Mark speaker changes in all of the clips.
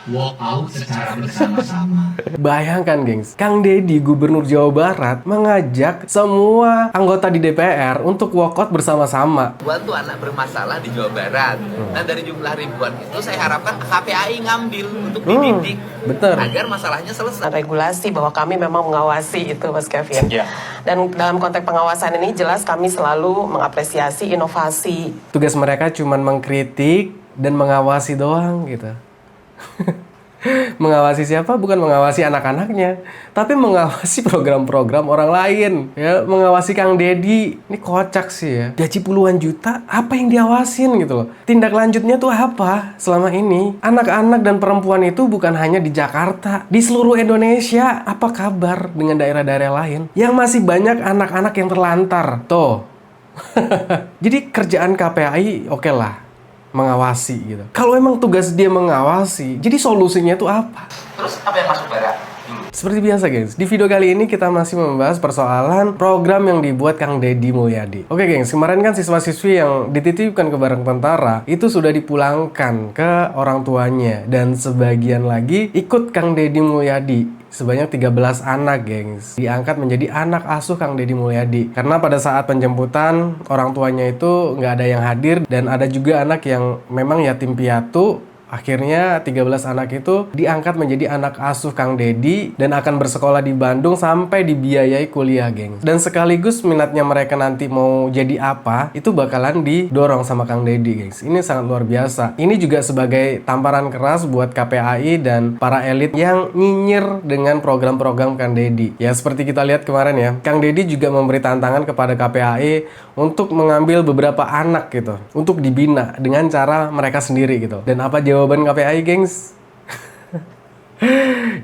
Speaker 1: walk out secara bersama-sama.
Speaker 2: Bayangkan gengs, Kang Deddy, Gubernur Jawa Barat, mengajak semua anggota di DPR untuk walkout bersama-sama.
Speaker 3: Bantu anak bermasalah di Jawa Barat. Nah dari jumlah ribuan itu saya harapkan KPAI ngambil untuk dididik
Speaker 2: betul.
Speaker 3: agar masalahnya selesai.
Speaker 4: Regulasi bahwa kami memang mengawasi itu, Mas Kevin.
Speaker 5: Ya.
Speaker 4: Dan dalam konteks pengawasan ini jelas kami selalu mengapresiasi inovasi.
Speaker 2: Tugas mereka cuma mengkritik dan mengawasi doang gitu. Mengawasi siapa? Bukan mengawasi anak-anaknya, tapi mengawasi program-program orang lain. Ya, mengawasi Kang Deddy. Ini kocak sih ya. Gaji puluhan juta, apa yang diawasin gitu loh. Tindak lanjutnya tuh apa selama ini? Anak-anak dan perempuan itu bukan hanya di Jakarta, di seluruh Indonesia. Apa kabar dengan daerah-daerah lain yang masih banyak anak-anak yang terlantar? Tuh. Jadi kerjaan KPAI oke lah, mengawasi gitu. Kalau emang tugas dia mengawasi, jadi solusinya tuh apa?
Speaker 3: Terus apa yang masuk Bara?
Speaker 2: Seperti biasa guys, di video kali ini kita masih membahas persoalan program yang dibuat Kang Deddy Mulyadi. Oke gengs, kemarin kan siswa-siswi yang dititipkan ke Barang Tentara itu sudah dipulangkan ke orang tuanya. Dan sebagian lagi ikut Kang Deddy Mulyadi. Sebanyak 13 anak gengs diangkat menjadi anak asuh Kang Deddy Mulyadi. Karena pada saat penjemputan orang tuanya itu nggak ada yang hadir. Dan ada juga anak yang memang yatim piatu. Akhirnya 13 anak itu diangkat menjadi anak asuh Kang Deddy dan akan bersekolah di Bandung sampai dibiayai kuliah, geng. Dan sekaligus minatnya mereka nanti mau jadi apa, itu bakalan didorong sama Kang Deddy, gengs. Ini sangat luar biasa. Ini juga sebagai tamparan keras buat KPAI dan para elit yang nyinyir dengan program-program Kang Deddy. Ya seperti kita lihat kemarin ya, Kang Deddy juga memberi tantangan kepada KPAI untuk mengambil beberapa anak gitu, untuk dibina dengan cara mereka sendiri gitu. Dan apa jawaban KPAI, gengs?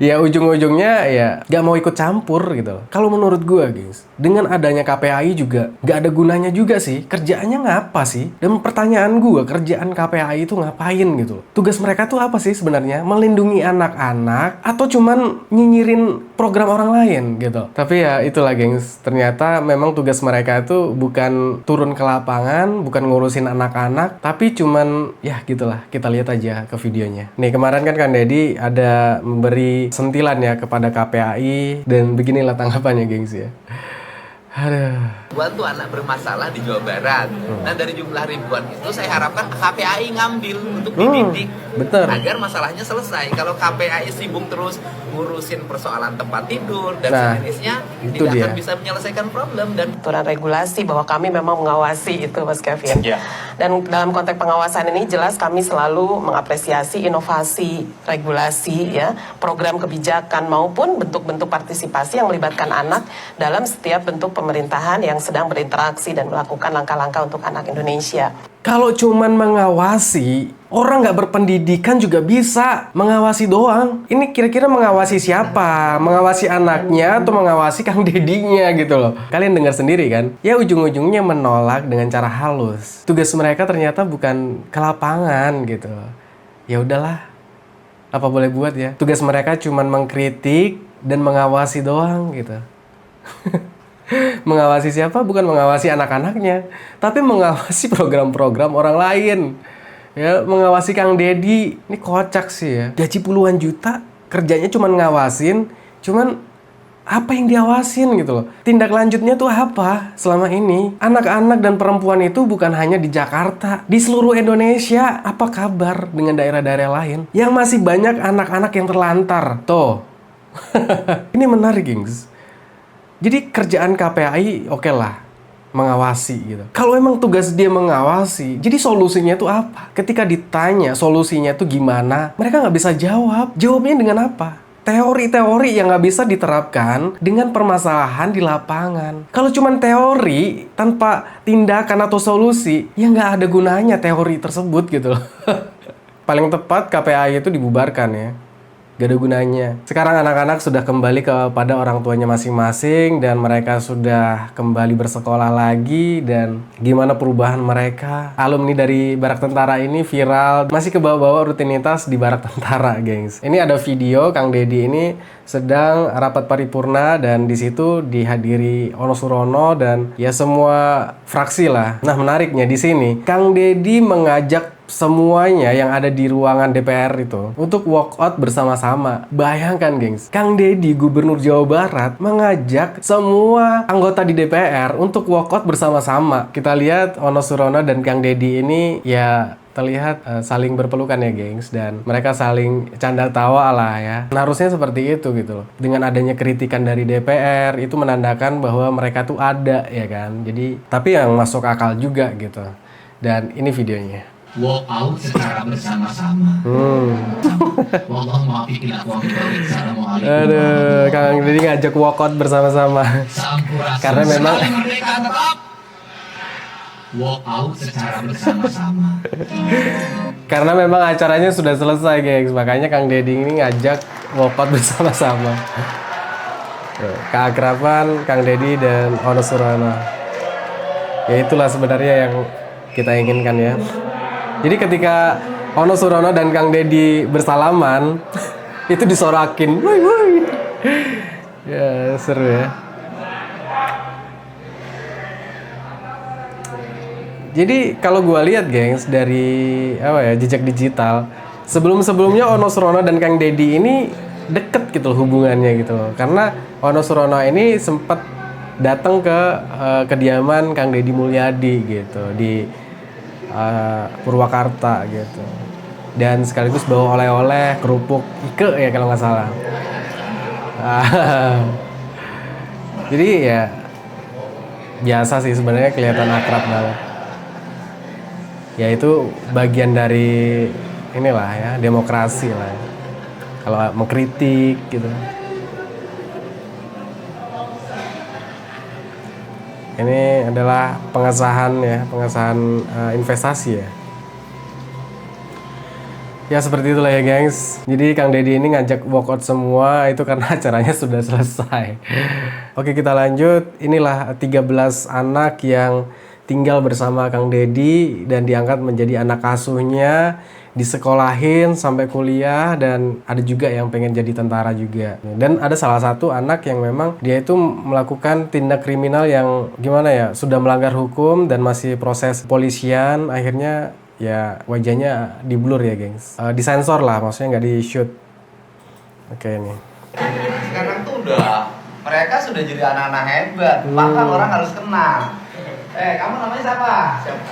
Speaker 2: Ya ujung-ujungnya ya gak mau ikut campur gitu. Kalau menurut gue, gengs, dengan adanya KPAI juga gak ada gunanya juga sih. Kerjaannya ngapa sih? Dan pertanyaan gue, kerjaan KPAI itu ngapain gitu? Tugas mereka tuh apa sih sebenarnya? Melindungi anak-anak atau cuman nyinyirin program orang lain gitu? Tapi ya itulah, gengs, ternyata memang tugas mereka itu bukan turun ke lapangan, bukan ngurusin anak-anak, tapi cuman ya gitulah. Kita lihat aja ke videonya. Nih kemarin kan Kang Deddy ada memberi sentilan ya kepada KPAI dan beginilah tanggapannya, gengs ya. Aduh.
Speaker 3: Bantu anak bermasalah di Jawa Barat. Nah dari jumlah ribuan itu saya harapkan KPAI ngambil untuk dididik
Speaker 2: betul.
Speaker 3: agar masalahnya selesai. Kalau KPAI sibuk terus ngurusin persoalan tempat tidur dan sejenisnya,
Speaker 2: itu
Speaker 3: tidak
Speaker 2: dia.
Speaker 3: akan bisa menyelesaikan problem. Dan
Speaker 4: Aturan regulasi bahwa kami memang mengawasi itu, Mas Kevin.
Speaker 5: Ya.
Speaker 4: Dan dalam konteks pengawasan ini jelas kami selalu mengapresiasi inovasi regulasi ya, program kebijakan maupun bentuk-bentuk partisipasi yang melibatkan anak dalam setiap bentuk pemerintahan yang sedang berinteraksi dan melakukan langkah-langkah untuk anak Indonesia.
Speaker 2: Kalau cuman mengawasi, orang nggak berpendidikan juga bisa mengawasi doang. Ini kira-kira mengawasi siapa? Mengawasi anaknya atau mengawasi Kang Deddy-nya gitu loh. Kalian dengar sendiri kan? Ya ujung-ujungnya menolak dengan cara halus. Tugas mereka ternyata bukan ke lapangan gitu. Ya udahlah, apa boleh buat ya. Tugas mereka cuman mengkritik dan mengawasi doang gitu. Mengawasi siapa? Bukan mengawasi anak-anaknya, tapi mengawasi program-program orang lain. Ya, mengawasi Kang Deddy. Ini kocak sih ya. Gaji puluhan juta, kerjanya cuman ngawasin, cuman apa yang diawasin gitu loh. Tindak lanjutnya tuh apa selama ini? Anak-anak dan perempuan itu bukan hanya di Jakarta, di seluruh Indonesia. Apa kabar dengan daerah-daerah lain yang masih banyak anak-anak yang terlantar? Tuh. Ini menarik, gengs. Jadi kerjaan KPAI oke lah, mengawasi gitu. Kalau emang tugas dia mengawasi, jadi solusinya tuh apa? Ketika ditanya solusinya tuh gimana, mereka nggak bisa jawab. Jawabnya dengan apa? Teori-teori yang nggak bisa diterapkan dengan permasalahan di lapangan. Kalau cuman teori tanpa tindakan atau solusi, ya nggak ada gunanya teori tersebut gitu loh. Paling tepat KPAI itu dibubarkan ya. Gak ada gunanya. Sekarang anak-anak sudah kembali kepada orang tuanya masing-masing dan mereka sudah kembali bersekolah lagi. Dan gimana perubahan mereka? Alumni dari Barak Tentara ini viral, masih ke bawah-bawah rutinitas di Barak Tentara, gengs. Ini ada video Kang Deddy ini sedang rapat paripurna dan di situ dihadiri Ono Surono dan ya semua fraksi lah. Nah menariknya di sini Kang Deddy mengajak semuanya yang ada di ruangan DPR itu untuk walkout bersama-sama. Bayangkan, gengs, Kang Deddy, Gubernur Jawa Barat, mengajak semua anggota di DPR untuk walkout bersama-sama. Kita lihat Ono Surono dan Kang Deddy ini ya terlihat saling berpelukan ya, gengs, dan mereka saling canda tawa lah ya. Nah, harusnya seperti itu gitu loh. Dengan adanya kritikan dari DPR itu menandakan bahwa mereka tuh ada ya kan. Jadi tapi yang masuk akal juga gitu. Dan ini videonya.
Speaker 1: Walk out secara bersama-sama. Wallahu muwaffiq ila aqwamit thoriq. Assalamualaikum.
Speaker 2: Aduh, Kang Deddy ngajak walkout bersama-sama.
Speaker 1: Sampurasun.
Speaker 2: Karena memang
Speaker 1: Merdeka tetap. Walk out secara bersama-sama.
Speaker 2: karena memang acaranya sudah selesai, gengs. Makanya Kang Deddy ini ngajak walkout bersama-sama. Keakraban Kang Deddy dan Ono Surono. Ya itulah sebenarnya yang kita inginkan ya. Jadi ketika Ono Surono dan Kang Deddy bersalaman, itu disorakin. Woi, woi. Ya, seru ya. Jadi kalau gua lihat, gengs, dari jejak digital, sebelum-sebelumnya Ono Surono dan Kang Deddy ini deket gitu loh hubungannya gitu loh. Karena Ono Surono ini sempat datang ke kediaman Kang Deddy Mulyadi gitu di Purwakarta gitu, dan sekaligus bawa oleh-oleh kerupuk Ike ya kalau nggak salah. Jadi ya biasa sih sebenarnya, kelihatan akrab banget. Ya itu bagian dari inilah ya, demokrasi lah ya. Kalau mengkritik gitu. Ini adalah pengesahan investasi ya. Ya seperti itulah ya, gengs. Jadi Kang Deddy ini ngajak walkout semua itu karena acaranya sudah selesai. Oke, kita lanjut. Inilah 13 anak yang tinggal bersama Kang Deddy dan diangkat menjadi anak asuhnya, disekolahin sampai kuliah, dan ada juga yang pengen jadi tentara juga. Dan ada salah satu anak yang memang dia itu melakukan tindak kriminal yang gimana ya, sudah melanggar hukum dan masih proses polisian, akhirnya ya wajahnya diblur ya, gengs. Disensor lah, maksudnya nggak di shoot. Oke, ini.
Speaker 3: Sekarang tuh mereka sudah jadi anak-anak hebat, maka orang harus kenal. Kamu namanya siapa? Siapa?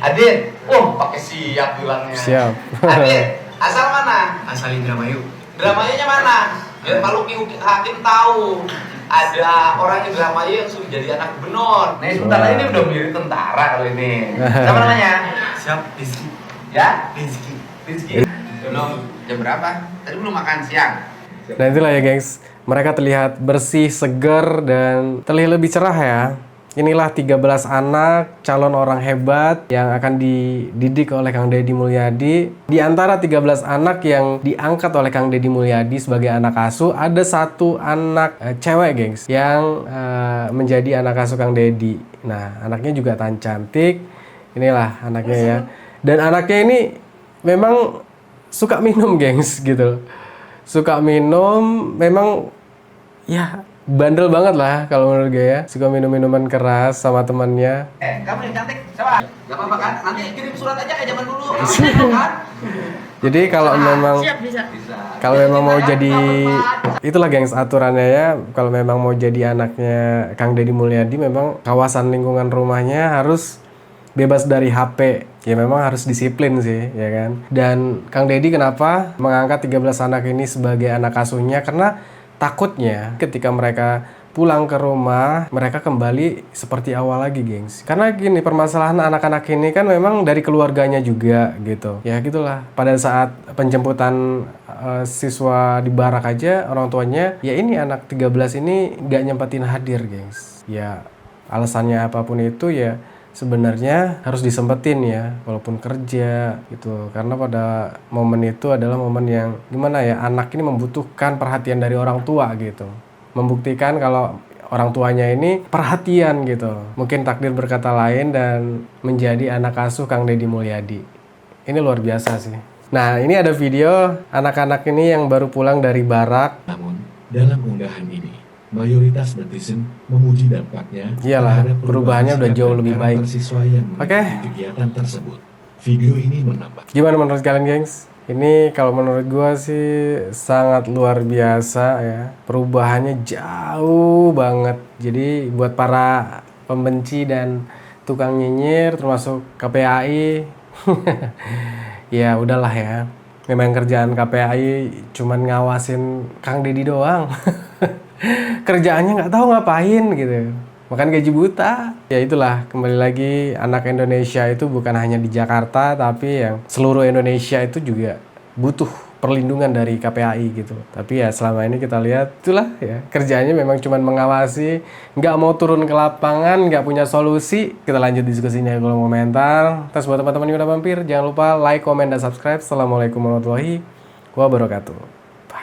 Speaker 3: Adit. Pakai siap bilangnya.
Speaker 2: Siap.
Speaker 3: Adit, asal mana?
Speaker 1: Asal Indramayu.
Speaker 3: Indramayunya mana? Biar Pak Luki Hakim tahu. Ada orang Indramayu yang sudah jadi anak gubernur. Nih sebentar lagi ini udah menjadi tentara kali ini. Siapa namanya?
Speaker 1: Siap, Rizky.
Speaker 3: Ya?
Speaker 1: Rizky.
Speaker 3: Rizky. Belum jam berapa? Tadi belum makan siang.
Speaker 2: Nah itulah ya, gengs. Mereka terlihat bersih, segar, dan terlihat lebih cerah ya. Inilah 13 anak calon orang hebat yang akan dididik oleh Kang Deddy Mulyadi. Di antara 13 anak yang diangkat oleh Kang Deddy Mulyadi sebagai anak asuh, ada satu anak cewek, gengs, yang menjadi anak asuh Kang Deddy. Nah, anaknya juga cantik. Inilah anaknya ya. Dan anaknya ini memang suka minum, gengs, gitu. Suka minum, memang ya bandel banget lah kalau menurut gue ya. Suka minum-minuman keras sama temannya.
Speaker 3: Kamu yang cantik, siapa? Gak apa-apa kan? Nanti kirim surat aja kayak zaman dulu. Kan?
Speaker 2: Jadi kalau memang mau jadi, itulah, gengs, aturannya ya. Kalau memang mau jadi anaknya Kang Deddy Mulyadi, memang kawasan lingkungan rumahnya harus bebas dari HP. Ya memang harus disiplin sih, ya kan. Dan Kang Deddy kenapa mengangkat 13 anak ini sebagai anak asuhnya? Karena takutnya ketika mereka pulang ke rumah, mereka kembali seperti awal lagi, gengs. Karena gini, permasalahan anak-anak ini kan memang dari keluarganya juga gitu. Ya gitulah, pada saat penjemputan siswa di barak aja, orang tuanya, ya ini anak 13 ini nggak nyempetin hadir, gengs. Ya alasannya apapun itu ya sebenarnya harus disempetin ya, walaupun kerja gitu. Karena pada momen itu adalah momen yang gimana ya, anak ini membutuhkan perhatian dari orang tua gitu. Membuktikan kalau orang tuanya ini perhatian gitu. Mungkin takdir berkata lain dan menjadi anak asuh Kang Deddy Mulyadi. Ini luar biasa sih. Nah, ini ada video anak-anak ini yang baru pulang dari barak.
Speaker 5: Namun, dalam unggahan ini, mayoritas netizen memuji dampaknya
Speaker 2: Iyalah,
Speaker 5: terhadap
Speaker 2: perubahannya udah jauh lebih baik.
Speaker 5: siswa yang
Speaker 2: Oke.
Speaker 5: mengikuti kegiatan tersebut. Video ini menambah
Speaker 2: Gimana menurut kalian, gengs? Ini kalau menurut gua sih sangat luar biasa ya. Perubahannya jauh banget. Jadi buat para pembenci dan tukang nyinyir termasuk KPAI ya udahlah ya. Memang kerjaan KPAI cuman ngawasin Kang Deddy doang. Kerjaannya nggak tahu ngapain gitu. Makan gaji buta. Ya itulah, kembali lagi anak Indonesia itu bukan hanya di Jakarta, tapi yang seluruh Indonesia itu juga butuh perlindungan dari KPAI gitu. Tapi ya selama ini kita lihat itulah ya, kerjaannya memang cuma mengawasi, nggak mau turun ke lapangan, nggak punya solusi. Kita lanjut diskusinya di kolom komentar. Terus buat teman-teman yang udah mampir, jangan lupa like, komen, dan subscribe. Assalamualaikum warahmatullahi wabarakatuh.